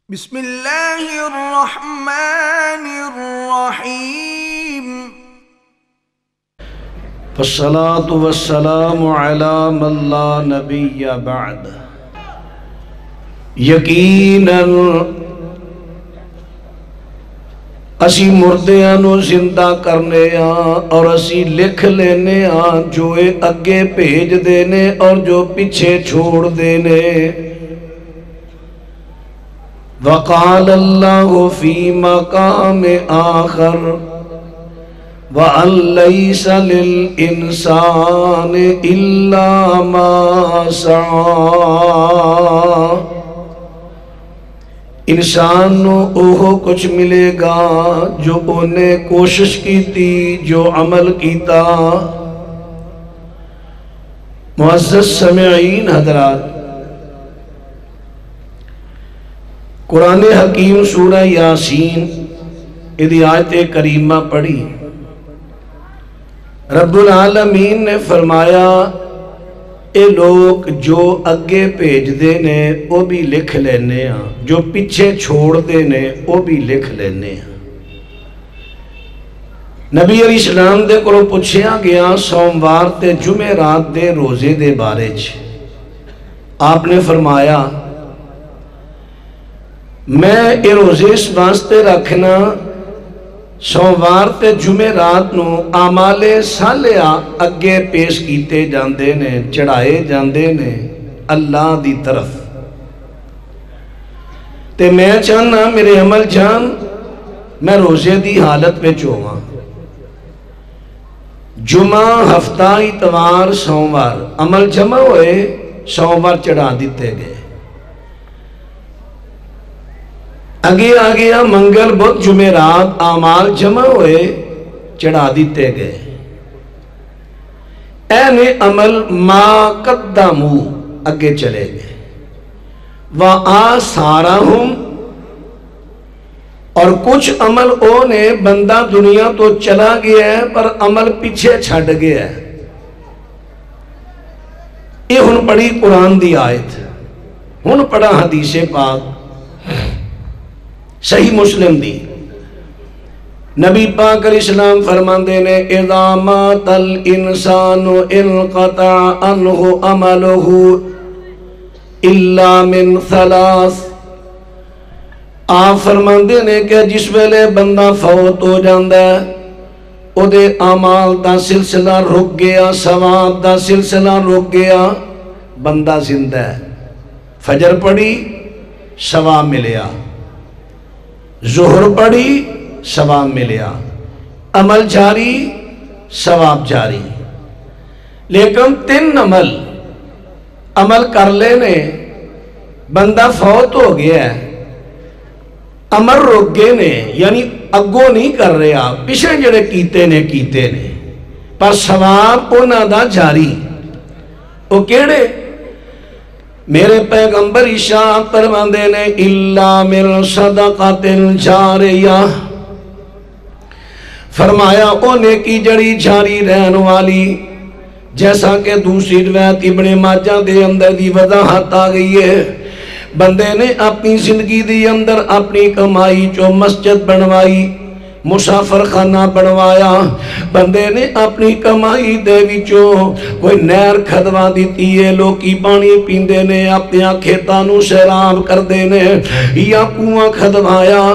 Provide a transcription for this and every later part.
بسم اللہ الرحمن الرحیم والصلاة والسلام علی من لا نبی بعد۔ یقیناً اسی مردیاں نو زندہ کرنے اور اسی لکھ لینے جو اگے بھیج دینے اور جو پیچھے چھوڑ دینے۔ وقال اللہ فی مقام آخر وَأَن لَيْسَ لِلْإِنسَانِ إِلَّا مَا سَعَى۔ انسان نو اوہ کچھ ملے گا جو انہیں کوشش کی تھی، جو عمل کیتا۔ معزز سامعین حضرات، قرآن حکیم سورہ یاسین ادھی آیت کریمہ پڑھی۔ رب العالمین نے فرمایا اے لوگ جو اگے بھیج دینے وہ بھی لکھ لینے جو پیچھے چھوڑ دینے وہ بھی لکھ لینے۔ نبی علیہ السلام دے کو پوچھیا گیا سوموار تے جمعرات دے روزے دے بارے چ۔ آپ نے فرمایا میں اے روزے اس واسطے رکھنا سوموار تے جمعرات نو اعمال صالحہ اگے پیش کیتے جاندے نے، چڑھائے جاندے نے اللہ دی طرف، تے میں چاہنا میرے عمل جان میں روزے دی حالت وچ ہوواں۔ جمعہ ہفتہ اتوار سوموار عمل جمع ہوئے، سوموار چڑھا دیتے گئے، آگے منگل بدھ جمعرات اعمال جمع ہوئے، چڑھا دیتے گئے۔ این عمل ما قدمو اگے چلے گئے۔ وآثارہم، اور کچھ عمل نے بندہ دنیا تو چلا گیا ہے پر عمل پیچھے چھڑ گیا ہے۔ یہ ہن پڑھی قرآن دی آیت، ہن پڑھا حدیث پاک صحیح مسلم دی۔ نبی پاک علیہ السلام فرماندے نے اذا مات الانسان انقطع عنہ عملہ الا من ثلاث۔ آپ فرماندے نے کہ جس ویلے بندہ فوت ہو جاندہ ہے او دے اعمال دا سلسلہ رک گیا، ثواب دا سلسلہ رک گیا، بندہ زندہ ہے۔ فجر پڑھی ثواب ملیا، ظہر پڑھی ثواب ملیا، عمل جاری ثواب جاری۔ لیکن تین عمل کر لینے، بندہ فوت ہو گیا ہے، عمل رک گئے نے، یعنی اگو نہیں کر رہا، پیچھے جڑے کیتے نے پر ثواب انہاں دا جاری۔ وہ کیڑے؟ میرے پیغمبر ارشاد فرماندے نے الا من صدقۃ جاریہ، فرمایا او نیکی جڑی جاری رہن والی، جیسا کہ دوسری روایت ابن ماجہ دے اندر دی وضاحت آ گئی ہے۔ بندے نے اپنی زندگی دی اندر اپنی کمائی جو مسجد بنوائی، مسافر خانہ بنوایا، بندے نے اپنی کمائی دے وچوں کوئی نہر کھدوا دیتی ہے، لوکی پانی پیندے نے، اپنے کھیتانوں سیراب کر دینے، یا کنواں کھدوایا،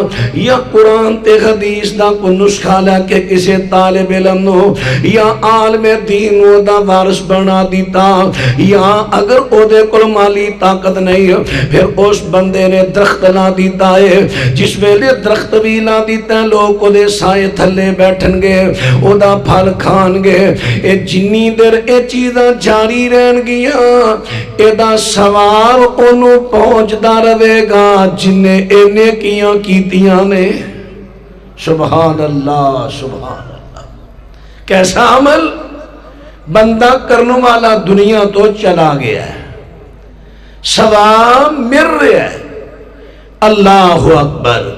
یا قرآن تے حدیث دا کوئی نسخہ لے کے کسے طالب علم نو یا عالم دین نو دا وارث بنا دیتا، یا اگر او دے کل مالی طاقت نہیں پھر اس بندے نے درخت لا دیتا ہے، جس ویلے درخت بھی لا دیتا ہے لوگ کو دے سائے تھلے بیٹھن گے، او دا پھل کھان گے، اے جنی در اے چیزاں جاری رہن گیا، اے دا ثواب انہوں پہنچ دا روے گا جنہیں اے نیکیاں کیتیاں نے۔ سبحان اللہ سبحان اللہ۔ کیسا عمل؟ بندہ کرنے والا دنیا تو چلا گیا ہے، ثواب مل رہا ہے۔ اللہ اکبر۔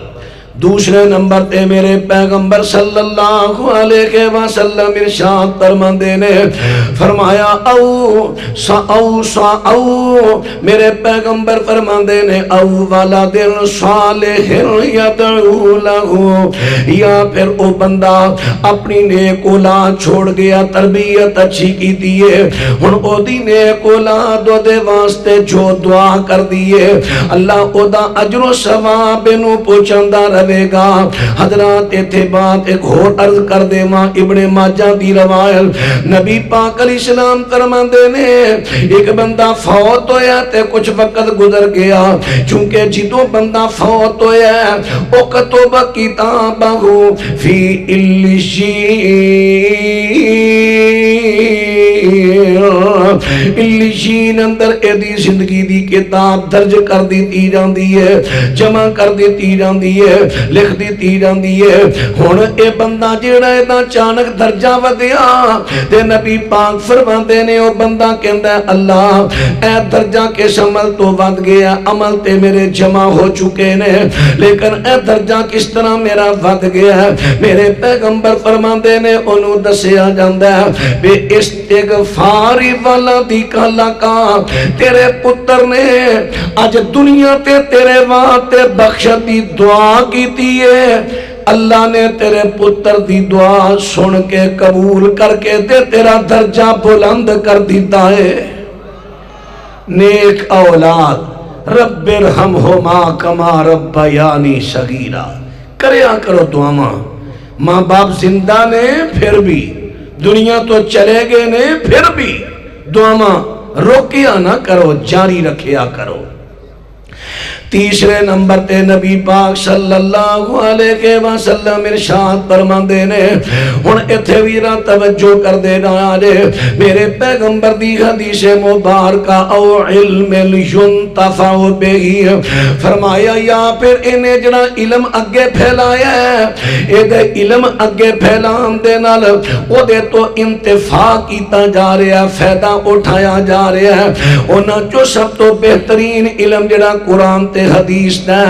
دوسرے نمبر تے میرے پیغمبر صلی اللہ علیہ وسلم ارشاد فرماندے نے فرمایا او میرے پیغمبر فرماندے نے او والا دل صالح یدعو لہو، یا پھر او بندہ اپنی نیک اولاد چھوڑ گیا، تربیت اچھی کی دیئے، ہن او دی نیک اولاد دے واسطے جو دعا کر دیئے اللہ او دا اجر و ثواب نو پہنچاندا رہے گا۔ حضرات ایتھے بات ایک اور عرض کر دے ماں ابن ماجہ دی روایت نبی پاک علیہ السلام فرماندے نے ایک بندہ فوت ہویا تے کچھ وقت گزر گیا، چونکہ جدوں بندہ فوت ہویا اکتب کتابہ فی علیین اندر ایدی زندگی دی کتاب درج کر دیتی جاندی ہے، جمع کر دیتی جاندی ہے، لکھ دیتی جاندی ہے۔ ہن اے بندہ جیڑا ایدہ چانک درجہ ودیا تے نبی پاک فرماندے نے او بندہ کہندا ہے اللہ اے درجہ کے عمل تو ود گیا، عمل تے میرے جمع ہو چکے نے، لیکن اے درجہ کس طرح میرا ود گیا ہے؟ میرے پیغمبر فرماندے نے انہوں دسیا جاندہ ہے بے استغفاری والا دی کالا کا تیرے پتر نے آج دنیا تے تیرے واسطے بخشت دی دعا کی ہے، اللہ نے تیرے پتر دی دعا سن کے قبول کر کے تیرا درجہ بلند کر دیتا ہے۔ نیک اولاد رب ارحمہما کما ربیانی صغیرا کریا کرو دعا ماں باپ زندہ نے پھر بھی دنیا تو چلے گئے نے پھر بھی دعا روکیا نہ کرو، جاری رکھیا کرو۔ تیسرے نمبر تے نبی پاک صلی اللہ علیہ وسلم ارشاد فرماندے نے ہن ایتھے ویرا توجہ کر دینا آجے میرے پیغمبر دی حدیث مبارکہ او علم ینتفع بہی فرمایا یا پھر انہیں جڑا علم اگے پھیلایا ہے اے دے علم اگے پھیلان دے نال او دے تو انتفاع کیتا جا رہا ہے، فائدہ اٹھایا جا رہا ہے۔ انہاں جو سب تو بہترین علم جڑا قرآن تے حدیث نہ،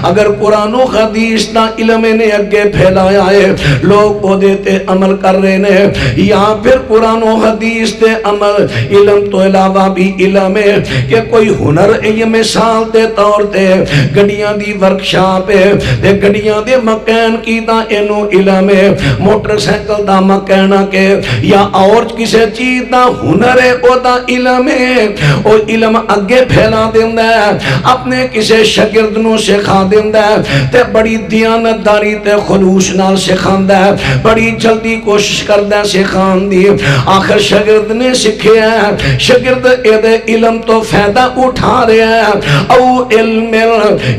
اگر قرآن و حدیث نہ علم نے اگے پھیلایا ہے لوگ او دیتے عمل کر رہے ہیں، یا پھر قرآن و حدیث تے عمل علم تو علاوہ بھی علم ہے کہ کوئی ہنر یہ مثال دے طور تے گڑیاں دی ورکشاپ ہے، گڑیاں دے مکین کی دا انو علم ہے، موٹر سائیکل دا مکینہ کے یا اور کسی چیز دا ہنر ہے او دا علم ہے، او علم اگے پھیلا دیندہ ہے، اپنے کسی شاگرد نو سکھا دیندہ ہے تے بڑی دیانتداری تے خلوص نال سکھاندہ ہے، بڑی جلدی کوشش کردہ ہے سکھان دی، آخر شاگرد نے سکھے ہیں، شاگرد ایدے علم تو فائدہ اٹھا رہے ہیں، او علم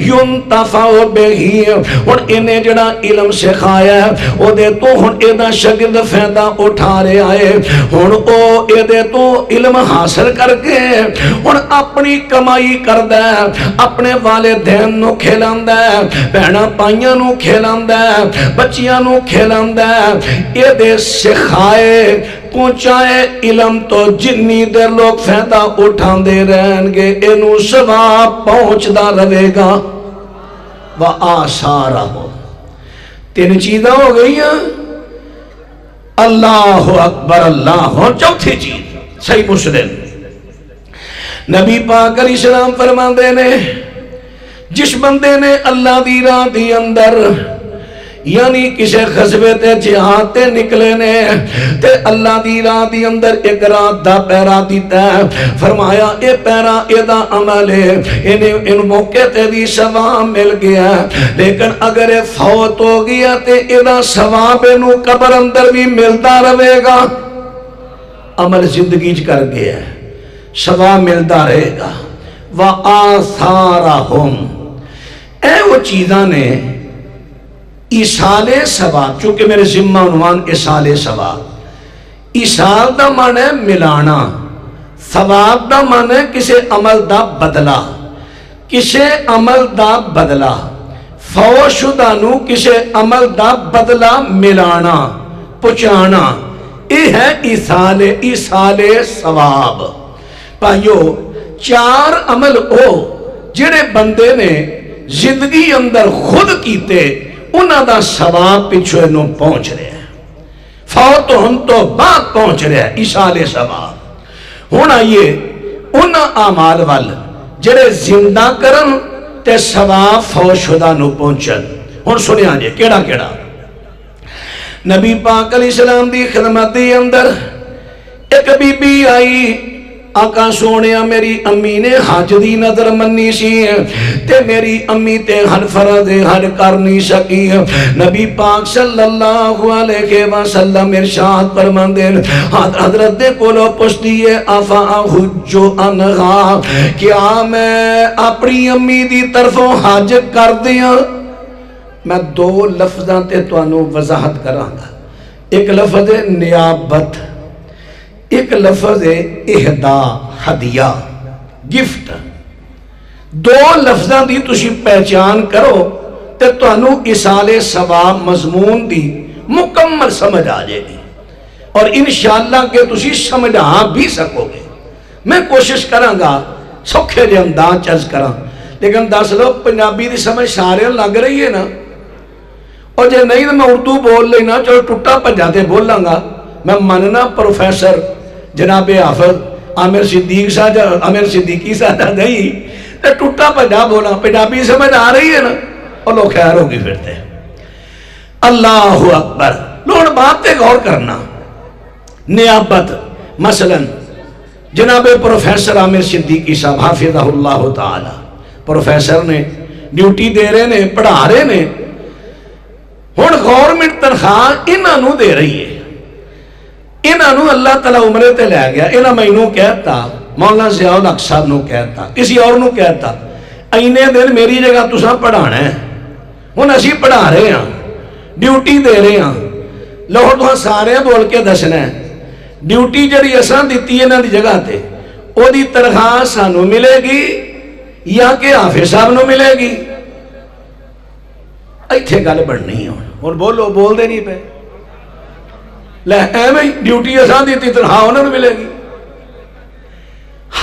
ینتفع بہی اور انہیں جڑا علم سکھایا ہے او دے تو ہن ایدہ شاگرد فائدہ اٹھا رہے آئے، ہن او ایدے تو علم حاصل کر کے ہن اپنی کمائی کردہ ہے، اپنے والدین نو کھیلاندہ ہے، بہنہ پائیاں نو کھیلاندہ ہے، بچیاں نو کھیلاندہ ہے، یہ دے سکھائے پہنچائے علم تو جنی دیر لوگ فائدہ اٹھان دے رہن گے انو ثواب پہنچ دا رہے گا۔ وآثارہو تین چیزیں ہو گئی ہیں، اللہ اکبر اللہ، اور چوتھی چیز صحیح مسلم نبی پاک علیہ السلام فرماندے نے جس بندے نے اللہ دی راہ دی اندر یعنی کسے غزوے تے جہاد تے نکلے نے تے اللہ دی راہ دی اندر ایک رات دا پیرا دیتا ہے، فرمایا اے پیرا ایدہ عمل ہے، ان موقع تے بھی ثواب مل گیا، لیکن اگر اے فوت ہو گیا تے ایدہ ثواب انو قبر اندر بھی ملتا رہے گا، عمل زندگی کر گیا ہے ثواب ملتا رہے گا۔ وآثارہم اے وہ چیزاں نے ایصال ثواب، چونکہ میرے ذمہ عنوان ایصال ثواب، ایصال دا معنی ہے ملانا، ثواب دا معنی ہے کسے عمل دا بدلہ، کسے عمل دا بدلہ، فوت شدہ نو کسے عمل دا بدلہ ملانا پچانا، یہ ہے ایصال ثواب۔ پائیو چار عمل او جڑے بندے نے زندگی اندر خود کیتے انہاں دا ثواب پچھو انہوں پہنچ رہے ہیں، فوت ہم تو بعد پہنچ رہے ہیں ایصال ثواب۔ ہن آئیے انہاں اعمال وال جڑے زندہ کرن تے ثواب فوت شدہ نو پہنچن۔ ہن سنیا جی کیڑا کیڑا؟ نبی پاک علیہ السلام دی خدمت دی اندر ایک بی بی آئی، آقا سونیا میری امی نے حج دی نظر منی سی تے میری امی تے ہر فرض ہر کر نہیں سکی۔ نبی پاک صلی اللہ علیہ وسلم ارشاد فرماندے حضرت دے کولو پوچھدی ہے افا حجو انہا، کیا میں اپنی امی دی طرفوں حج کر دیاں؟ میں دو لفظاں تے تانوں وضاحت کراں گا، ایک لفظ ہے نیابت، ایک لفظ ہے اہدا ہدیہ گفٹ۔ دو لفظاں دی تسی پہچان کرو تے تانوں ایصال ثواب مضمون دی مکمل سمجھ آ جائے گی اور انشاءاللہ کہ تسی سمجھا بھی سکو گے۔ میں کوشش کراں گا سوکھے جے انداز چرز کراں، لیکن دس لو پنجابی دی سمجھ سارے لگ رہی ہے نا، اور جے نہیں تو میں اردو بول لینا، چلو ٹوٹا پجا تے بولاں گا۔ میں مننا پروفیسر جناب حافظ عامر صدیقی صاحب نہیں تے ٹوٹا پجا بولا، پنجابی سمجھ آ رہی ہے نا، اور لوگ خیر ہوگی پھرتے۔ اللہ اکبر۔ لوگ بات تے غور کرنا، نیابت مثلا جناب پروفیسر عامر صدیقی صاحب حافظہ اللہ تعالی پروفیسر نے ڈیوٹی دے رہے نے، پڑھا رہے نے، ہن گورنمنٹ تنخواہ انہاں نو دے رہی ہے، انہاں نو اللہ تعالیٰ عمرے تے لے گیا، انہاں مینوں کہتا مولانا ضیاء الحق صاحب نو کہتا کسی اور نو کہتا اینے دن میری جگہ تساں پڑھانا ہے، ہن اسی پڑھا رہے ہیں، ڈیوٹی دے رہے ہیں، لو تو سارے بول کے دسنا ہے ڈیوٹی جڑی اساں دتی ہے انہاں دی جگہ تے او دی تنخواہ سانو ملے گی یا کہ حافظ صاحب نو ملے گی؟ ایتھے گل بڑھنی ہے ہن بولو، بول دے نہیں پے لے ایویں ڈیوٹی اساں دیتی تنخواہ انہاں نوں ملے گی؟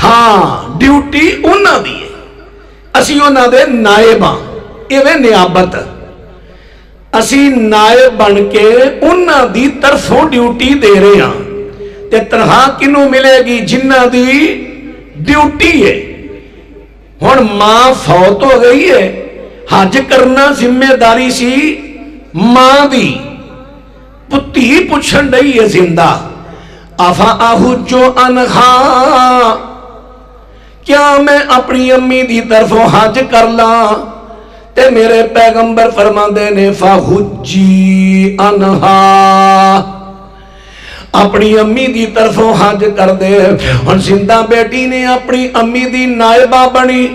ہاں ڈیوٹی انہاں دی ہے، اسی انہاں دے نائب ہاں، ایویں نیابت اسی نائب بن کے انہاں دی طرفوں ڈیوٹی دے رہے ہاں، تے تنخواہ کنوں ملے گی؟ جنہاں دی ڈیوٹی ہے۔ ہن ماں فوت ہو گئی ہے، حج کرنا ذمہ داری سی ماں دی، پتی پوچھن رہی ہے زندہ افا احجو انہا، کیا میں اپنی امی دی طرفوں حج کر لاں؟ تے میرے پیغمبر فرماندے نے فحجی انہا، اپنی امی دی طرفوں حج کر دے۔ اور زندہ بیٹی نے اپنی امی دی نائبہ بنی،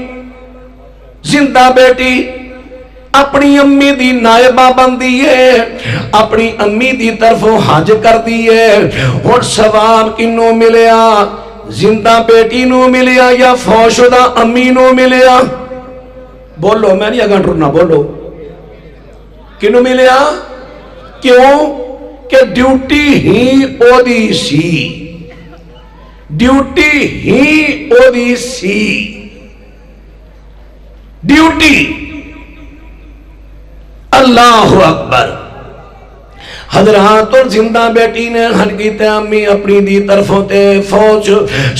زندہ بیٹی اپنی امی دی نائبہ بندی ہے، اپنی امی دی طرفوں حج کر دیئے۔ اور ثواب کنوں ملیا؟ زندہ بیٹی نو ملیا یا فوت شدہ امی نو ملیا؟ بولو، میں نہیں اگاں ٹرنا، بولو کنوں ملیا؟ کیوں کہ ڈیوٹی ہی او دی سی، ڈیوٹی ہی او دی سی، ڈیوٹی۔ اللہ اکبر۔ حضرات اور زندہ بیٹی نے حج کیتے، امی اپنی دی طرفوں تے فوج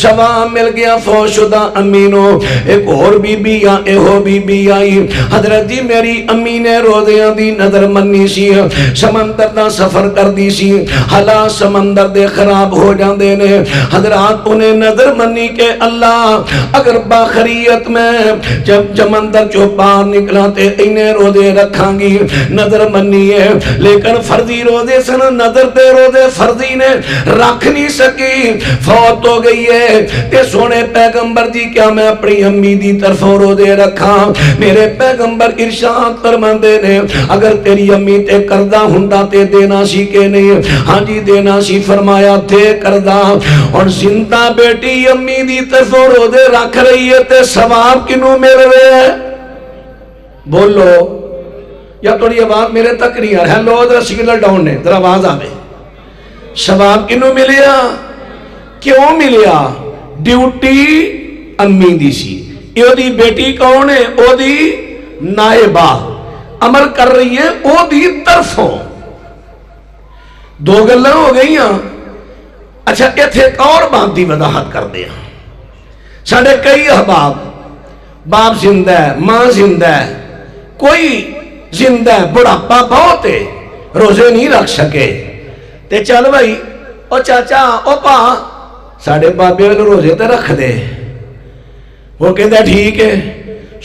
ثواب مل گیا فوت شدہ امی نو۔ ایک اور بی بی یا ایہو بی بی آئی، حضرت جی میری امی نے روزیاں دی نظر منی سی، سمندر دا سفر کر دی سی، حالات سمندر دے خراب ہو جاندے نے۔ حضرات انہیں نظر منی کہ اللہ اگر باخریت میں جب سمندر چو پار نکلا تے انہیں روزے رکھاں گی، نظر منی ہے، لیکن فرضی روزے سن، نظر دے روزے فرضی نے رکھ نہیں سکی، فوت ہو گئی ہے۔ تے سونے پیغمبر جی کیا میں اپنی امی دی طرفوں روزے رکھاں؟ میرے پیغمبر ارشاد فرماندے نے اگر تیری امی تے کردہ ہندا تے دینا سی کہ نہیں؟ ہاں جی دینا سی، فرمایا تے کردہ۔ اور زندہ بیٹی امی دی طرفوں روزے رکھ رہی ہے تے ثواب کنوں مل رہے ہیں؟ بولو، یا تھوڑی آواز میرے تک نہیں آ رہا ہے، لو ذرا سگنل ڈاؤن نے، ذرا آواز آوے۔ ثواب کنوں ملیا؟ کیوں ملیا؟ ڈیوٹی امی دی سی، او دی بیٹی کون ہے؟ او دی نائبہ۔ عمل کر رہی ہے او دی طرفوں. دو گلاں ہو گئی ہیں. اچھا ایتھے ایک اور بات دی وضاحت کر دیا. ساڑھے کئی احباب باپ زندہ ہے، ماں زندہ ہے، کوئی زندہ ہے، بڑھاپا بہت ہے، روزے نہیں رکھ سکے. تے چل بھائی او چاچا او پا ساڑھے بابے والے روزے تے رکھ دے. وہ کہتا ٹھیک ہے.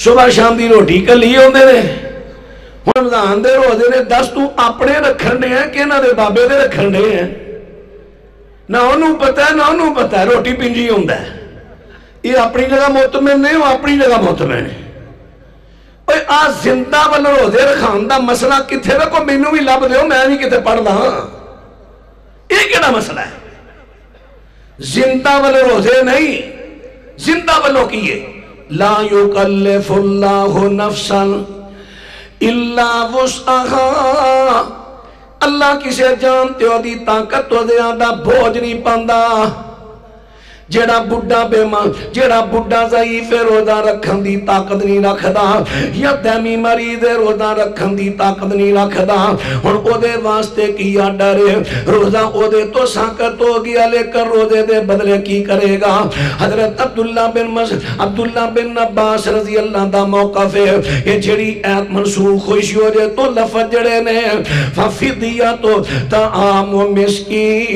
صبح شام دی روٹی کلی ہوندے نے. رمضان دے روزے نے دس تو اپنے رکھنے ہیں کہ نہ دے بابے دے رکھنے ہیں. نہ انہوں پتہ ہے نہ انہوں پتہ ہے روٹی پنجی ہوندہ ہے. یہ اپنی جگہ مطمئن نہیں، وہ اپنی جگہ مطمئن ہے. آج زندہ والے روزے رکھان دا مسئلہ کتھے رکھو مینوں بھی لب دیو میں بھی کتے پڑھ دا. یہ کیڑا مسئلہ ہے؟ زندہ والے روزے نہیں، زندہ والوں کیے لا یکلف اللہ نفسا الا وسعہا. اللہ کسے جانتے ہو دی طاقت تو زیادہ بوجھ نہیں پاندا. جیڑا بڑھا بے ماں جیڑا بڑھا ضعیف روزہ رکھن دی طاقت نہیں رکھدا یا دمی مریض روزہ رکھن دی طاقت نہیں رکھدا. ہن او دے واسطے کیا ڈرے روزہ او دے تو ساکت ہو گیا لیکن روزے دے بدلے کی کرے گا. حضرت عبداللہ بن عباس رضی اللہ دا موقف ہے. یہ جڑی ایت منسوخ ہوئی ہو جائے تو لفظ جڑے نے ففدیۃ طعام مسکین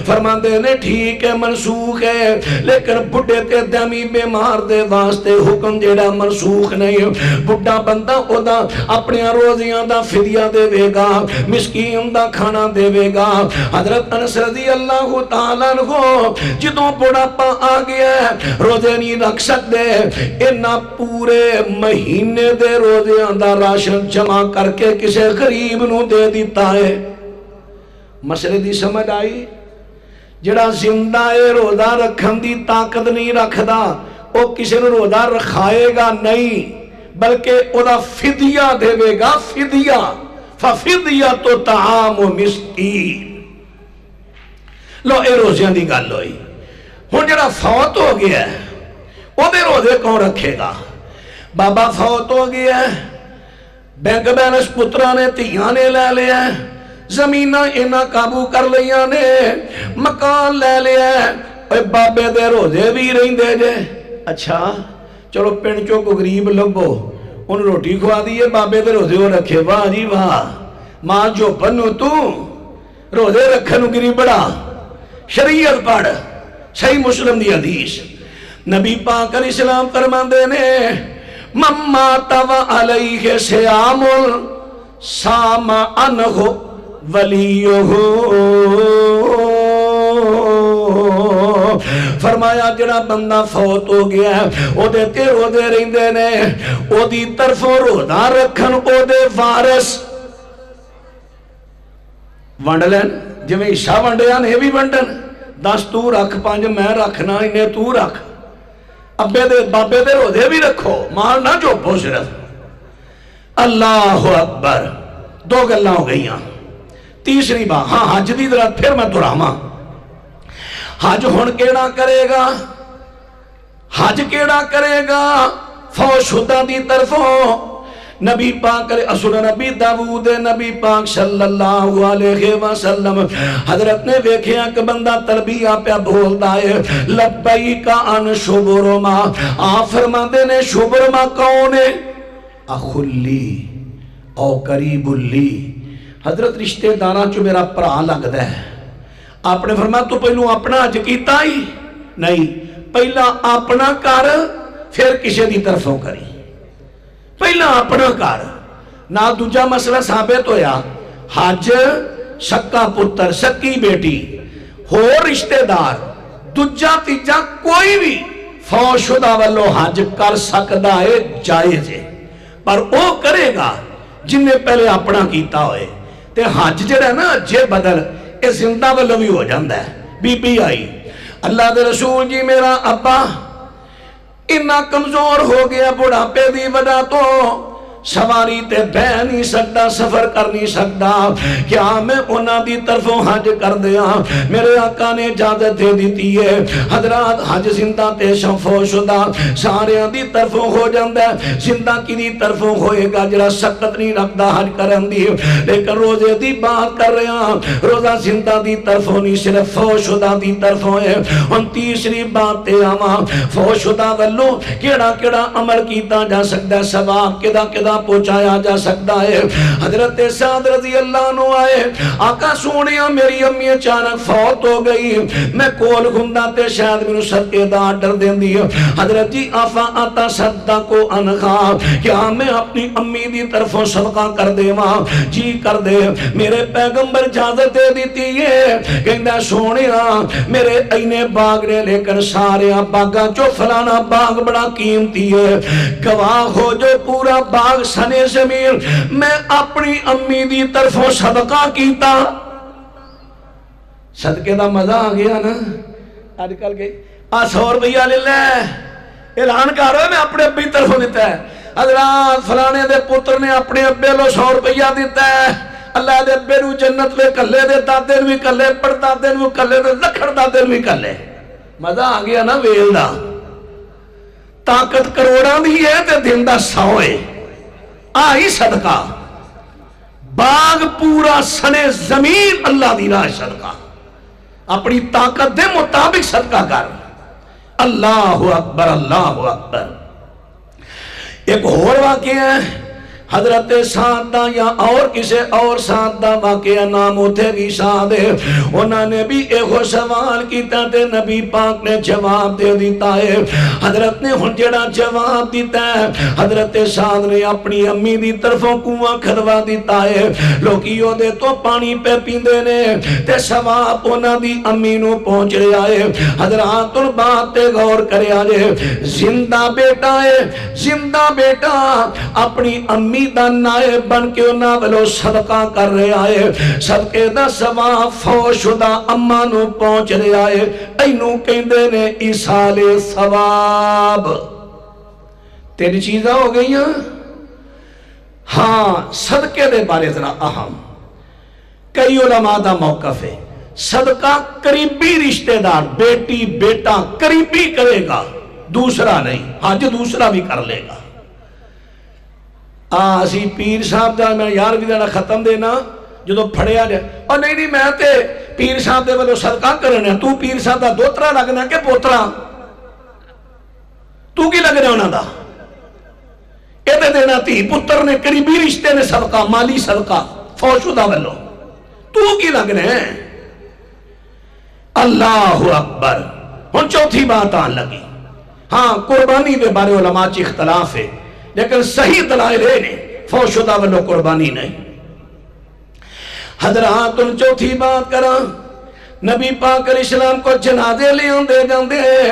فرماندے نے ٹھیک ہے منسوخ ہے لیکن بڑھے تے دمی بیمار دے واسطے حکم جیڑا منسوخ نہیں. بڑھا بندہ او دا اپنے روزیاں دا فدیہ دے وے گا، مسکین دا کھانا دے وے گا. حضرت انس رضی اللہ تعالیٰ عنہ جدوں بڑھاپا آ گیا روزے نہیں رکھ سکتے انہاں پورے مہینے دے روزیاں دا راشن جمع کر کے کسے غریب نو دے دیتا ہے. مسئلے دی سمجھ آئی؟ جڑا زندہ ہے روزہ رکھن دی طاقت نہیں رکھدا او کسی نے روزہ رکھائے گا نہیں بلکہ او دا فدیہ دے وے گا. فدیہ ففدیۃ طعام مسکین. لو اے روزیاں دی گل ہوئی. ہن جڑا فوت ہو گیا ہے او دے روزے کون رکھے گا؟ بابا فوت ہو گیا ہے، بینک بیلنس پترا نے تیاں نے لے لیا ہے، زمینہ انہاں قابو کر لیاں نے، مکان لے لیا ہے، بابے دے روزے بھی رہیں دے جے. اچھا چلو پنچوں کو غریب لگو ان روٹی کھوا دیئے بابے دے روزے ہو رکھے. واہ جی واہ ماں جو پنو تو روزے رکھنو غریب بڑا. شریعت پڑھ صحیح مسلم دی حدیث نبی پاک علیہ السلام فرماندے نے مما توا علیہ سیام سام انہو ولیہو. فرمایا جڑا بندہ فوت ہو گیا ہے او دے تے روزے رہندے نے او دی طرفوں روزہ رکھن او دے وارث ونڈ لین جویں حصہ ونڈیا نے بھی ونڈن. 10 تو رکھ 5 میں رکھنا انہیں تو رکھ. ابے دے بابے دے روزے بھی رکھو مار نہ چوپو صرف. اللہ اکبر. 2 گلاں ہو گئیاں. تیسری بات ہاں حج دی طرح پھر میں دہراواں. حج ہن کیڑا کرے گا؟ حج کیڑا کرے گا؟ فوت شدہ دی طرفوں نبی پاک اصول نبی داود نبی پاک صلی اللہ علیہ وسلم حضرت نے ویکھیا کہ بندہ تلبیہ پہ بولتا ہے لبیک ان شبرما. آپ فرماندے نے شبرما کون ہے؟ اخلی او قریب لی. حضرت رشتہ داراں چو میرا پرا لگدا ہے. آپ نے فرمایا تو پہلو اپنا حج کیتا ہی نہیں، پہلا اپنا کر پھر کسی دی طرفوں کری. پہلا اپنا کر نہ دوجا مسئلہ ثابت ہویا. حج سکا پتر سکی بیٹی ہو رشتہ دار دوجا تیجا کوئی بھی فوت شدہ والو حج کر سکدا ہے جائز ہے پر وہ کرے گا جن نے پہلے اپنا کیتا ہوئے. تے حج جڑا ہے نا جے بدل اے زندہ والو بھی ہو جاندہ ہے. بی بی آئی اللہ دے رسول جی میرا ابا اتنا کمزور ہو گیا بڑھاپے دی وجہ تو سواری تے بہ نہیں سکتا، سفر کر نہیں سکتا، کیا میں انہاں دی طرفوں حج کر دیا؟ میرے آقا نے اجازت دے دیتی ہے۔ حضرات حج زندہ تے فوت شدہ ساریاں دی طرفوں ہو جاندہ ہے، زندہ کی دی طرفوں ہوئے گا جڑا سکت نہیں رکھدا حج کرن دی، لیکن روزے دی بات کر رہے ہیں، روزہ زندہ دی طرفوں نہیں صرف فوت شدہ دی طرفوں ہے۔ ہن تیسری بات تے آواں، فوت شدہ والو کیڑا کیڑا عمل کیتا جا سکتا ہے، ثواب کدا کدا پہنچایا جا سکتا ہے۔ حضرت سعد رضی اللہ عنہ آئے، آقا سونیا میری امی اچانک فوت ہو گئی، میں کول گھومدا تے شاید مینوں صدقے دا آرڈر دیندی، حضرت جی آفا آتا صدقو انخا، کیا میں اپنی امی دی طرفوں صدقہ کر دے ماں؟ جی کر دے۔ میرے پیغمبر اجازت دے دیتی ہے، کہندا سونیا میرے اینے باغ نے، لیکن سارے باغاں چو فلانا باغ بڑا قیمتی ہے، گواہ ہو جو پورا باغ سنے زمین میں اپنی امی دی طرفوں صدقہ کیتا۔ صدقے دا مزہ آ گیا نا؟ آج کل گئی 100 روپیہ لے لے، اعلان کر رہے میں اپنے ابی طرفوں دیتا ہے، حضرات فلانے دے پتر نے اپنے ابے لو 100 روپیہ دیتا ہے، اللہ دے ابے نو جنت میں کلے دے دادے نو بھی کلے، پڑ دادے نو کلے دے لکھڑ دادے نو بھی کلے۔ مزہ آ گیا نا ویل دا؟ طاقت کروڑاں دی ہے تے دن دا 100 ہے، آئی صدقہ، باغ پورا سنے زمین اللہ دی راہ صدقہ، اپنی طاقت دے مطابق صدقہ کر۔ اللہ اکبر، اللہ اکبر۔ ایک اور واقعہ ہے، حضرت سعد دا یا اور کسے اور سعد دا واقعہ نام ہوتے بھی سعد ہے، انہوں نے بھی ایک سوال کیتا تے نبی پاک نے جواب دے دیتا ہے۔ حضرت نے ہن جڑا جواب دیتا ہے، حضرت سعد نے اپنی امی دی طرفوں کنواں کھدوا دیتا ہے، لوکیو دے تو پانی پہ پیندے نے تے ثواب انہاں دی امی نو پہنچ رہا ہے۔ حضرات ان بات تے غور کرے آجے، زندہ بیٹا ہے، زندہ بیٹا اپنی امی دا نائب بن کے انہاں ولو صدقہ کر رہا ہے، صدقے دا ثواب فوت شدہ اماں نو پہنچ رہا ہے، اینو کہندے نے ایصال ثواب۔ تین چیزاں ہو گئی ہیں۔ ہاں صدقے دے بارے ذرا اہم کئی علماء دا موقف ہے، صدقہ قریبی رشتہ دار بیٹی بیٹا قریبی کرے گا، دوسرا نہیں، حج دوسرا بھی کر لے گا۔ اسی پیر صاحب دا میں یار بھی دینا ختم دینا جدو پھڑیا جائے، اور نہیں میں تے پیر صاحب دے والو صدقہ کرنے، تو پیر صاحب دا دوترا لگنا کہ پوترا؟ تو کی لگ رہے ہونا دا؟ ایتے دینا تھی پتر نے قریبی رشتے نے صدقہ، مالی صدقہ فوت شدہ والو، تو کی لگ رہے ہیں؟ اللہ اکبر۔ ہن چوتھی بات آن لگی، ہاں قربانی دے بارے علماء چی اختلاف ہے، لیکن صحیح دلائل ہے نہیں، فوت شدہ والو قربانی نہیں۔ حضرات ان چوتھی بات کرا، نبی پاک علیہ السلام کو جنازے لے آندے جاندے ہیں،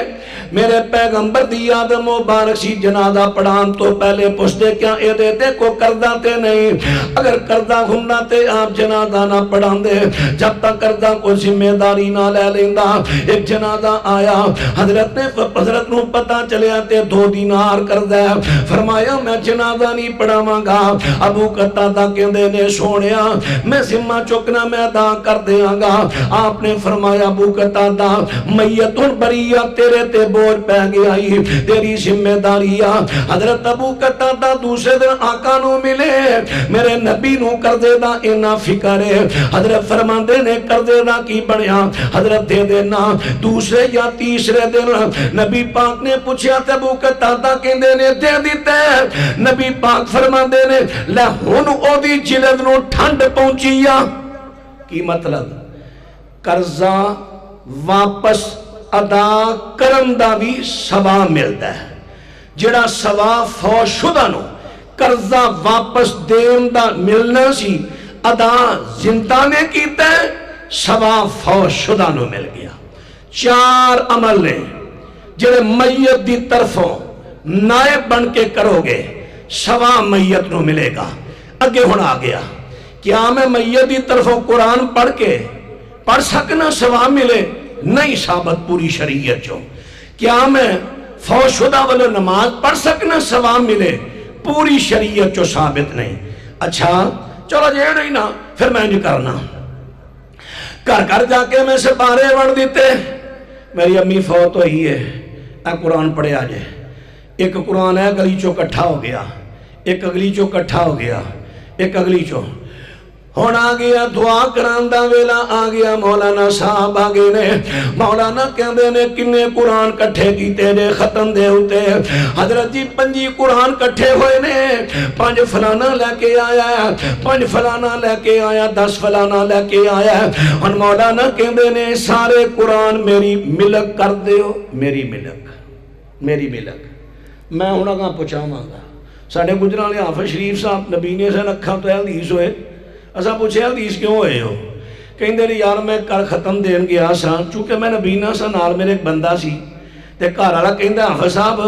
میرے پیغمبر دی یاد مبارک سی جنازہ پڑھان تو پہلے پوچھتے کیا اے دیتے کو کردہ تے نہیں؟ اگر کردہ گھومنا تے آپ جنازہ نہ پڑھان دے، جب تک کردہ کو ذمہ داری نہ لے لیندہ۔ ایک جنازہ آیا، حضرت نو پتہ چلے آتے 2 دینار کردہ، فرمایا میں جنازہ نہیں پڑھاواں گا۔ ابو قتادہ کہندے نے سونیا میں ذمہ چکنا میں ادا کر دیاں گا۔ آپ نے فرمایا ابو قتادہ میتن بریہ تیرے تے بوجھ پہ گیا ہی، تیری ذمہ داری آ۔ حضرت ابو قتادہ دوسرے دن آقا نو ملے، میرے نبی نو کردے دا اینا فکر ہے۔ حضرت فرماندے نے کردے دا کی بڑھیا، حضرت دے دینا۔ دوسرے یا تیسرے دن نبی پاک نے پوچھا تے ابو قتادہ کہندے نے دے دیتے ہیں۔ نبی پاک فرماندے نے لے ہن او دی جلد نو ٹھنڈ پہنچیا۔ کی مطلب؟ قرضہ واپس ادا کرن دا بھی ثواب ملتا ہے، جڑا ثواب فوت شدہ نو قرضہ واپس دین دا ملنا سی، ادا زندہ نے کیتا ہے، ثواب فوت شدہ نو مل گیا۔ 4 عمل نے جڑے میت دی طرفوں نائب بن کے کرو گے، ثواب میت نو ملے گا۔ اگے ہونا آ گیا، کیا میں میت دی طرفوں قرآن پڑھ کے پڑھ سکنا ثواب ملے؟ نہیں ثابت پوری شریعت جو۔ کیا میں فوت شدہ والے نماز پڑھ سکنا ثواب ملے؟ پوری شریعت چو ثابت نہیں. اچھا چلو جی نہیں نا پھر میں جو کرنا گھر گھر جا کے میں سپارے وڑ دیتے. میری امی فوت ہوئی ہے, اے قرآن پڑھے آ جائے. ایک قرآن ہے گلی چو کٹھا ہو گیا, ایک اگلی چو کٹھا ہو گیا, ایک اگلی چو ہون آ گیا دعا کراندہ ویلا آ گیا. مولانا صاحب آگے نے مولانا کہندے نے کنے قرآن کٹھے کیتے نے ختم دے ہوتے. حضرت جی 5 قرآن کٹھے ہوئے نے, 5 فلانا لے کے آیا, 5 فلانا لے کے آیا, 10 فلانا لے کے آیا. اور مولانا کہندے نے سارے قرآن میری ملک کر دیو. میری ملک, میری ملک. میں ہونا کہاں پہنچاواں گا. ساڑھے گجران حافظ شریف صاحب نبی نے سے نکھاں تو حدیث ہوئے. اسا پوچھے حدیث کیوں ہوئے ہو؟ کہیں دے یار میں کر ختم دین گیا سا, چونکہ میں نبینا سا نال میرے ایک بندہ سی تے گھر والا کہندا حافظ صاحب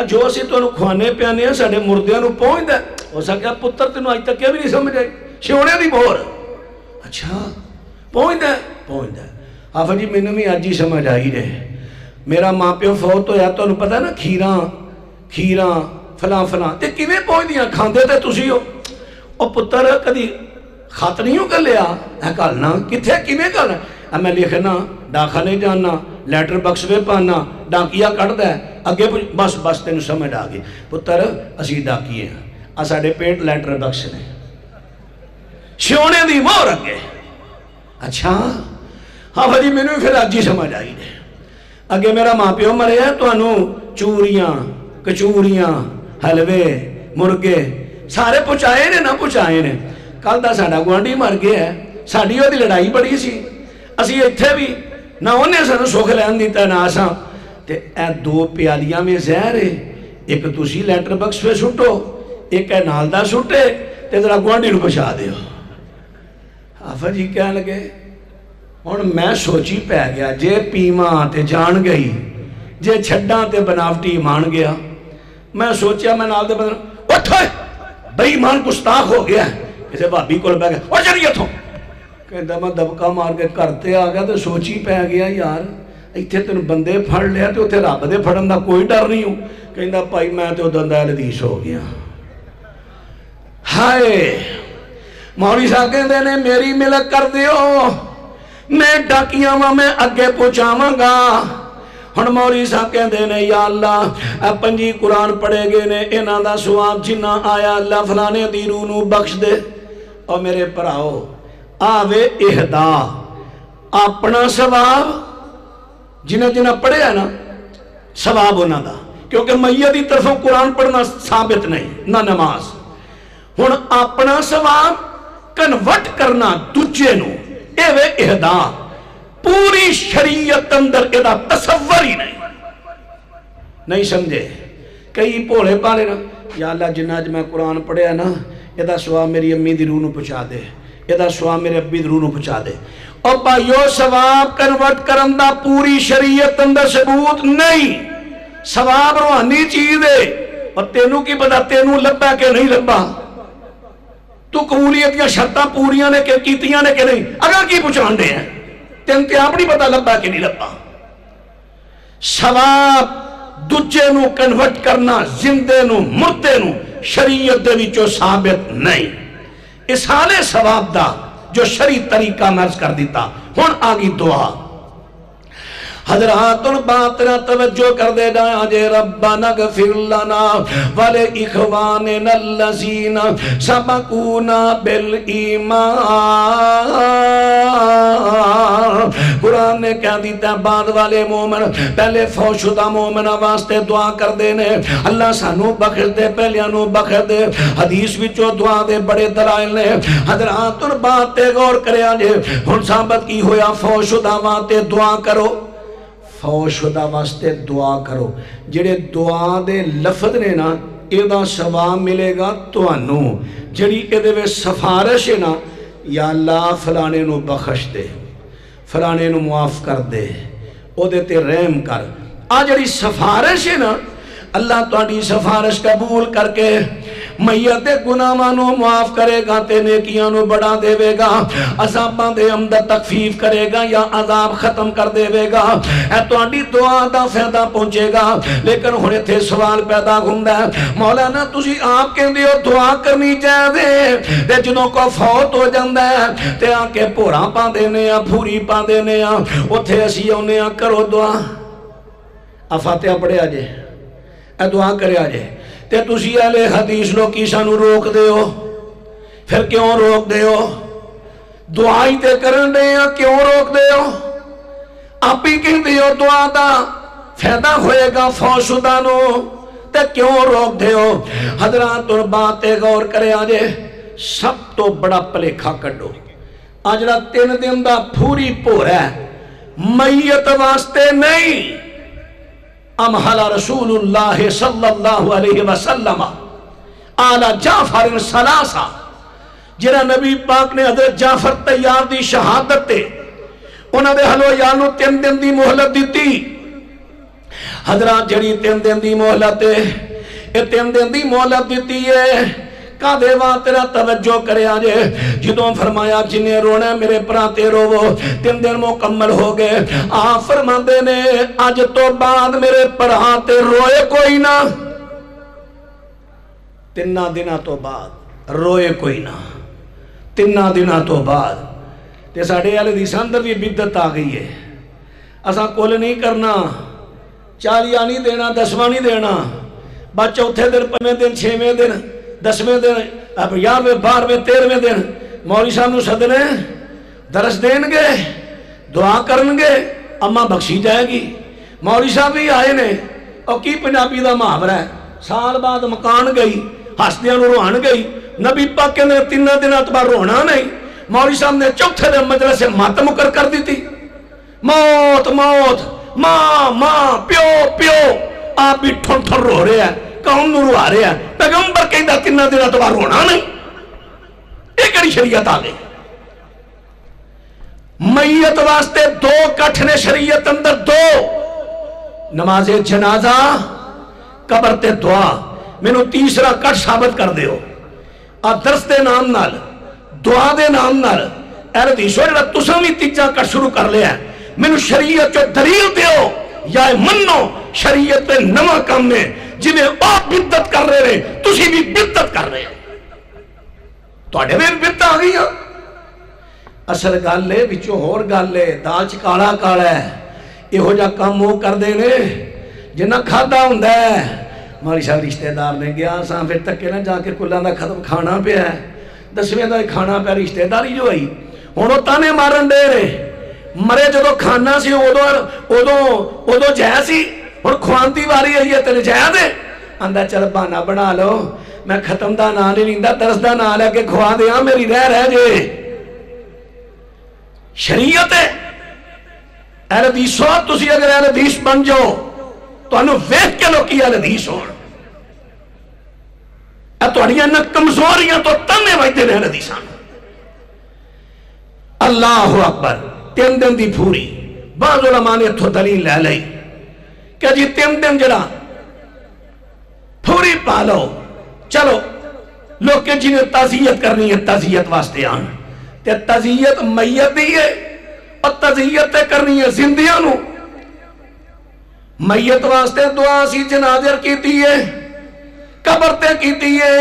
جو اسی تانوں کھوانے پیانے ہیں ساڈے مردیاں نو پہنچدا. ہو سکیا پتر تینوں اج تک یہ بھی نہیں سمجھ آئی چھوڑے دی مہر. اچھا پہنچدا. حافظ جی مینوں بھی اج ہی سمجھ آئی رہے. میرا ماں پیو فوت ہویا تانوں پتہ نا کھیراں فلاں تے کیویں پہنچدیاں کھاندے تے تسی ہو. او پتر کدی خط نہیں ہو کر لیا ہے کالنا کتھے کیویں کرنا. میں لکھنا ڈاکخانے جانا لیٹر بکس میں پانا ڈاکیا کٹ دے اگے بس تینوں سمجھ آ گئی. پتر اسی ڈاکیے ہیں ساڈے پیٹ لیٹر بکس نے چھونے دی مہر اگے. اچھا ہاں بھائی مینوں پھر اج ہی سمجھ آئی دے. اگے میرا ماں پیو مرے ہے تانوں چوریاں کچوریاں حلوے مرغے سارے پہنچائے نے نہ پہنچائے نے. کل دا ساڈا گوانڈی مر گیا ہے, ساڈی وہ لڑائی بڑی سی, اسی ایتھے بھی نہ انہیں سانوں سکھ لین دیتا نہ اساں. تے اے 2 پیالیاں میں زہر ہے, ایک تسی لیٹر بکس پہ سٹو, ایک اے نال دا سٹے تے ذرا گوانڈی نو پہنچا دیو. حافظ جی کہنے لگے ہن میں سوچی پہ گیا جے پیواں تے جان گئی جے چھڈاں تے بناوٹی مان گیا. میں سوچیا میں نال دے بندے اٹھ بے ایمان گستاخ ہو گیا اسے بھابی کول بیٹھ گیا اور چلی اتھوں. کہندا میں دبکا مار کے کرتے آ گیا تو سوچی پہ گیا یار ایتھے تینوں بندے پھڑ لیا تے اوتھے رب دے پھڑن دا کوئی ڈر نہیں ہوں. کہندا بھائی میں تے دندہ لدیس ہو گیا. ہائے مولوی صاحب کہندے نے میری ملک کر دیو, میں ڈاکیاں واں میں اگے پہنچاواں گا. ہن مولوی صاحب کہندے نے یا اللہ 5 قرآن پڑھے گئے نے انہاں دا ثواب جنہ آیا اللہ فلانے دی روح نو بخش دے. اور میرے پراؤ آوے اہدا اپنا ثواب جنہ پڑھے ہے نا ثواب انہاں دا, کیونکہ میت دی طرفوں قرآن پڑھنا ثابت نہیں نہ نماز. ہن اپنا ثواب کنورٹ کرنا دوجے نو اے وے اہدا پوری شریعت اندر ادا تصور ہی نہیں سمجھے. کئی بھولے پالے نا یا اللہ جنہ اج میں قرآن پڑھیا نا ادا ثواب میری امی دی روح نو پہنچا دے, ادا ثواب میرے ابی دی روح نو پہنچا دے. اور بھائیو ثواب کنورٹ کرن دا پوری شریعت اندر ثبوت نہیں. ثواب روحانی چیز ہے اور تینوں کی پتہ تینوں لبا کہ نہیں لبا. تو قبولیت یا شرطاں پوریاں نے کہ کیتیاں نے کہ نہیں اگر کی پہنچان دے ہیں تین تے اپنی پتہ لبا کہ نہیں لبا. ثواب دوجے نو کنورٹ کرنا زندے نو مردے نو شریعت دے وچوں ثابت نہیں. اس حالے ثواب دا جو شرعی طریقہ مرز کر دیتا. ہن آگی دعا حضرات بات نہ توجہ کر دے جائیں جے ربنا اغفر لنا ولے اخواننا الذین سبقونا بالایمان. قرآن نے کہہ دیتا بعد والے مومن پہلے فوت شدہ مومن واسطے دعا کر دینے اللہ سانو بخش دے پہلیاں نو بخش دے. حدیث وچوں دعا دے بڑے دلائل نے. حضرات بات تے غور کرے جے ہن ثابت کی ہویا فوت شدہ واسطے دعا کرو. فوت شدہ واسطے دعا کرو. جڑے دعا دے لفظ نے نا ایدہ ثواب ملے گا توانوں. جڑی ایدے وے سفارش ہے نا یا اللہ فلانے نو بخش دے فلانے نو معاف کر دے او دے تے رحم کر. آ جڑی سفارش ہے نا اللہ تہاڈی سفارش قبول کر کے میت دے گناہاں نو معاف کرے گا تے نیکیاں نو بڑھا دے گا، عذاباں دے اندر تخفیف کرے گا یا عذاب ختم کر دے گا۔ اے تہاڈی دعا دا فائدہ پہنچے گا۔ لیکن ہن ایتھے سوال پیدا ہوندا ہے، مولانا تسی آپ کہندے ہو دعا کرنی چاہیے تے جدوں کو فوت ہو جاندا ہے تے آ کے پھوراں پا دینے آ، پھوری پا دینے آ، اوتھے اسی اونے آ کرو دعا، فاتحہ پڑھیا جے، اے دعا کریا جے، تے تسی اہل حدیث لوگ کی سانو روک دے ہو، پھر کیوں روک دے ہو؟ دعائی تے کرن دے ہو، کیوں روک دے ہو؟ آپ ہی کہن دے ہو دعا دا فائدہ ہوئے گا فوت شدہ نو، تے کیوں روک دے ہو؟ حضرات اور باتیں غور کرے آجے، سب تو بڑا پلیکھا کڈو، آجڑا 3 دن دا پھوری پور ہے، میت واسطے نہیں، امحل رسول اللہ صلی اللہ علیہ وسلم آل جعفر سلاسہ، جرا نبی پاک نے حضرت جعفر تیار دی شہادت تے انہاں دے حلو یانو 3 دن دی مہلت دیتی۔ حضرات جڑی 3 دن دی مہلت ہے، یہ 3 دن دی مہلت دیتی ہے، کا دیوا تیرا توجہ کرے آجے، جدوں فرمایا جنہیں رونا میرے پراتے روو، 3 دن مکمل ہو گئے، آپ فرماندے نے آج تو بعد میرے پراتے روئے کوئی نہ، 3 دنہ تو بعد روئے کوئی نہ، 3 دنہ تو بعد، تے ساڑھے والے دی ساندر بھی بدت آ گئی ہے، اساں کول نہیں کرنا، 40 نہیں دینا، 10واں نہیں دینا، بس چوتھے دن 5ویں دن 6ویں دن 10ویں دن 11ویں 12ویں 13ویں دن مولوی صاحب نو سدنے درس دین گے، دعا کرن گے، اماں بخشی جائے گی۔ مولوی صاحب بھی آئے نے، اور کی پنجابی دا محاورہ ہے، سال بعد مکان گئی ہستیاں نو روحان گئی، نبی پاک نے 3 دن اتبار روحنا نہیں، مولوی صاحب نے چوتھے دن مجلس سے مات مکر کر دی تھی، موت موت، ماں ماں، پیو پیو، آپ بھی ٹھن ٹھن رو رہے ہیں، قوم نو رو آ رہے ہیں، پیغمبر کہندہ 3 دن اتبار رونا نہیں، ایک کڑی شریعت آ گئی۔ میت واسطے 2 کٹھ نے شریعت اندر 2، نماز جنازہ، قبر تے دعا، میں نو تیسرا کٹ ثابت کر دیو، آپ درس دے نام نال، دعا دے نام نال، اہل حدیثو جڑا تساں بھی تیجا کٹ شروع کر لیا ہے، میں نو شریعت جو دلیل دیو، یا منو شریعت پہ نواں کام میں، جنہیں آپ بدت کر رہے ہیں، تسی بھی بدت کر رہے ہیں، تو آڑے میں بدت آ گئی ہیں۔ اصل گال لے، بچو ہور گال لے، دالچ کالا کالا ہے، یہ ہو جا کام وہ کر دے لے، جنہ کھادا ہوں دے، ہماری ساتھ رشتہ دار نے گیا، ساں پھر تک کے نہ جا کے کلہ دا ختم کھانا پہ ہے، 10ویں دا کھانا پہ رشتہ داری جو آئی، ہونو تانے مارن دے رہے، مرے جدو کھانا سی ادو جائے سی، اور کھوانتی واری ہے یہ تیرے جائے دے، اندھا چل بانا بنا لو، میں ختم دا نا نہیں لیندہ، درس دا نا لے کے کھوا دیا میری رہ جے، شریعت ہے۔ اہل حدیث ہو، تسی اگر اہل حدیث بن جاؤ تو انہوں ویکھ کے لو کی اہل حدیث ہو، اے تو اڑیاں نہ کمزوریاں تو تنے وائدے نے اہل حدیث آن۔ اللہ اکبر، 3 دن دی پھوری، بعض علماء نے تو دلیل لے لئی کہ جی 3 دن جڑا پھوری پالو، چلو لوگ کے جنہیں تعزیت کرنی ہے تعزیت واسطے آن، تے تعزیت میت دی ہے اور تعزیت کرنی ہے زندیاں نو، میت واسطے دعا سی جنازر کی دیئے، قبر تے کی دیئے،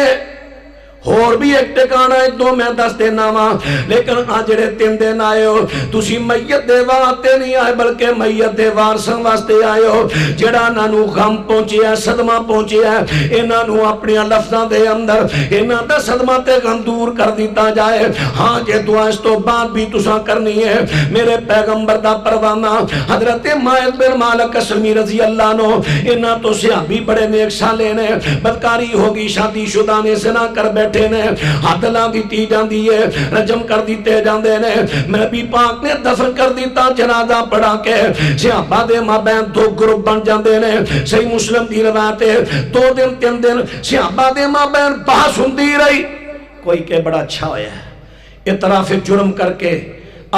اور بھی ایک ٹکانا ہے 2 میں 10 دینا ماں، لیکن آجڑے 3 دن آئے ہو، تُسی میت دے واسطے نہیں آئے بلکہ میت دے وارسن واسطے آئے ہو، جڑا نانو غم پہنچے ہے، صدمہ پہنچے ہے، انہاں نو اپنی لفظاں دے اندر انہاں دا صدمہ تے غم دور کر دیتا جائے۔ ہاں جے دعا اس تو بعد بھی تساں کرنی ہے، میرے پیغمبر دا پروانہ حضرت مائد بن مالک اسلمی رضی اللہ عنہ، انہاں تو صحابی بڑے نیک سالے نے، بدکاری ہوگی، شادی شدہ نے زنا کر بیٹھے نے، حدلہ دیتی جاندی ہے، رجم کر دیتے جاندے نے، نبی پاک نے دفن کر دیتا جنازہ پڑھا کے، صحابہ دے مابین 2 گروپ بن جاندے نے، صحیح مسلم دی روایت ہے، 2 دن 3 دن صحابہ دے مابین بحث ہوندی رہی، کوئی کہ بڑا اچھا ہویا ہے، اعتراف جرم کر کے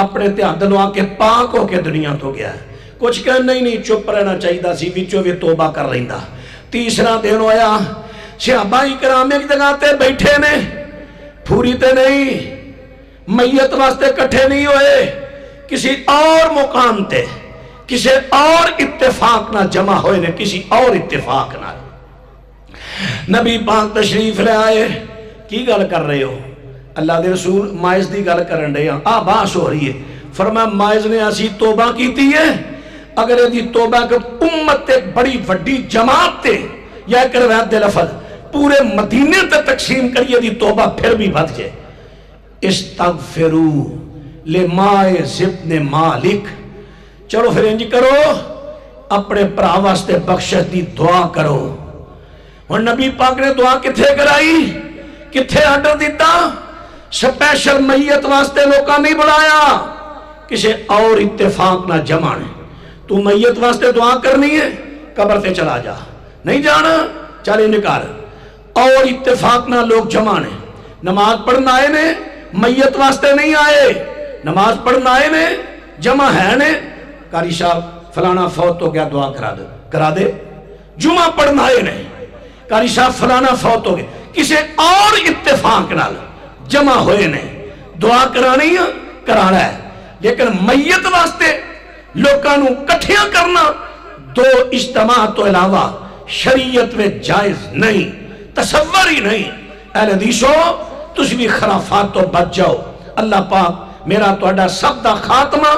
اپنے تعدل آ کے پاک ہو کے دنیا تو گیا ہے، کچھ کہ نہیں چپ رہنا چاہیے سی، وچوں بھی توبہ کر رہندا۔ تیسرا دن ہویا، صحابہ کرام ایک جگہ تے بیٹھے نے، پھوری تے نہیں، میت واسطے کٹھے نہیں ہوئے، کسی اور مقام تے کسی اور اتفاق نہ جمع ہوئے نے، کسی اور اتفاق نہ۔ نبی پاک تشریف لے آئے، کی گل کر رہے ہو؟ اللہ دے رسول مائز دی گل کرن رہے ہیں، باس ہو رہی ہے۔ فرمایا مائز نے اسی توبہ کیتی ہے، اگر یہ دی توبہ کہ امت تے بڑی وڈی جماعت تے یا ایک روایت دے لفظ پورے مدینے تے تقسیم کریے دی توبہ پھر بھی بھت جائے۔ استغفرو لمائز ابن مالک، چلو پھر انج کرو اپنے پرا واسطے بخشش دی دعا کرو۔ اور نبی پاک نے دعا کتھے کرائی، کتھے آڈر دیتا؟ سپیشل میت واسطے لوکاں نہیں بڑھایا، کسی اور اتفاق نہ جمع نے۔ تو میت واسطے دعا کرنی ہے، قبر تے چلا جا، نہیں جانا چلے نکار، اور اتفاق نہ لوگ جمع نے۔ نماز پڑھنا آئے نے، میت واسطے نہیں آئے، نماز پڑھنا آئے نے، جمع ہے نے، قاری صاحب فلانا فوت ہو گیا دعا کرا دے۔ جمعہ پڑھنا آئے نے، قاری صاحب فلانا فوت ہو گیا، کسی اور اتفاق نہ جمع ہوئے نے، دعا کرانی ہے کرانا ہے، لیکن میت واسطے لوکاں نو کٹھیاں کرنا دو اجتماع تو علاوہ شریعت میں جائز نہیں، تصور ہی نہیں۔ اہل حدیثو تسی بھی خرافات تو بچ جاؤ۔ اللہ پاک میرا توڑا سب دا خاتمہ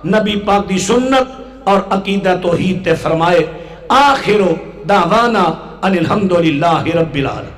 نبی پاک دی سنت اور عقیدہ توحید تے فرمائے۔ آخر دعوانا ان الحمدللہ رب العالمین۔